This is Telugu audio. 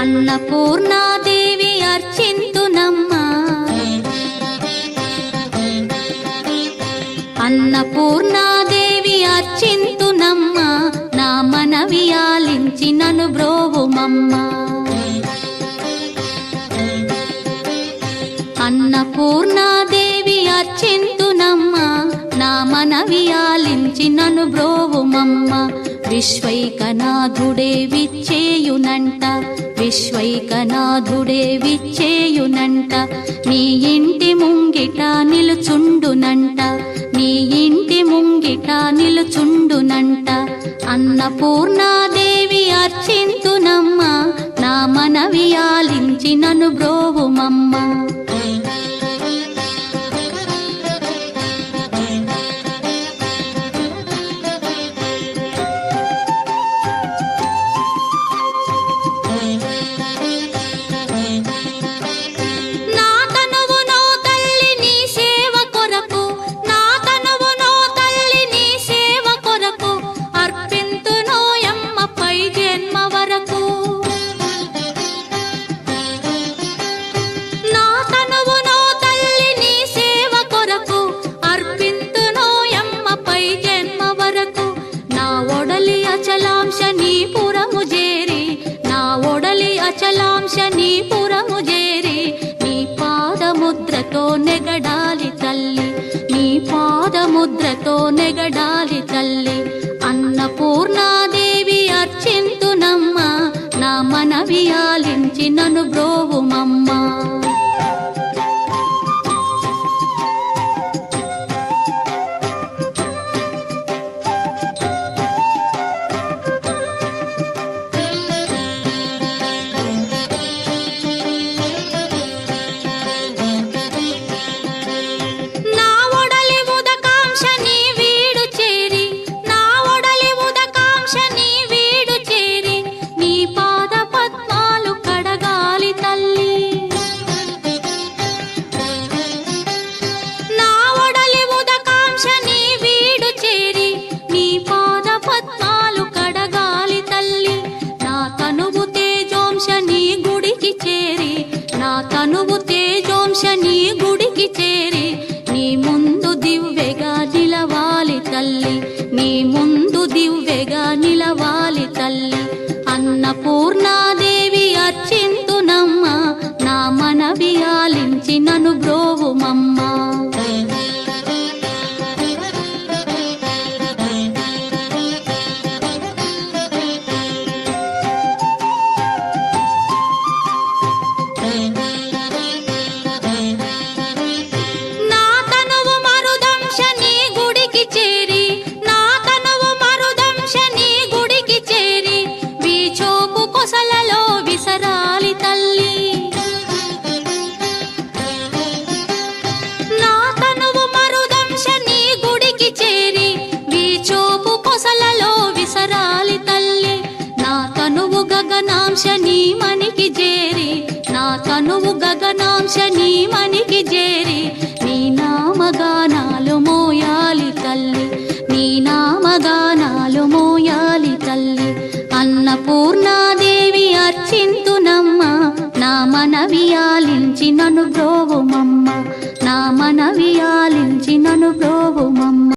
అన్నపూర్ణాదేవి అర్చింతునమ్మా, అన్నపూర్ణాదేవి అర్చింతునమ్మా, నా మనవి ఆలించి నన్ను బ్రోవుమమ్మా. అన్నపూర్ణాదేవి అర్చింతునమ్మా, నా మనవి ఆలించి నన్ను బ్రోవుమమ్మా. విశ్వైకనాథుడే విచ్చేయునంట, విశ్వైకనాథుడే విచ్చేయునంట, నీ ఇంటి ముంగిట నిలుచుండునంట, నీ ఇంటి ముంగిట నిలుచుండునంట. అన్నపూర్ణాదేవి అర్చింతునమ్మా, నా మనవి ఆలించి నన్ను బ్రోవుమమ్మా. అచలాంశ నీ పురము చేరి, నీ పాదముద్రతో నెగడాలి తల్లి, నీ పాదముద్రతో నెగడాలి తల్లి. అన్నపూర్ణాదేవి అర్చింతునమ్మా, నా మనవి ఆలించి నన్ను బ్రోవుమమ్మా. తనువు తేజోంశ నీ గుడికి చేరి, నీ ముందు దివ్వెగా నిలవాలి తల్లి, నీ ముందు దివ్వెగా నిలవాలి తల్లి. అన్నపూర్ణాదేవి అర్చింతునమ్మా, నా మనవి ఆలించి నన్ను బ్రోవుమమ్మా. గగనాంశ నీ మనికి చేరి, నా తనువు గగనాంశ నీ మనికి చేరి, నీ నామగానాలు మోయాలి తల్లి, నీ నామగానాలు మోయాలి తల్లి. అన్నపూర్ణాదేవి అర్చింతునమ్మా, నా మనవి ఆలించి నన్ను బ్రోవుమమ్మ, నా మనవి ఆలించి నన్ను బ్రోవుమమ్మ.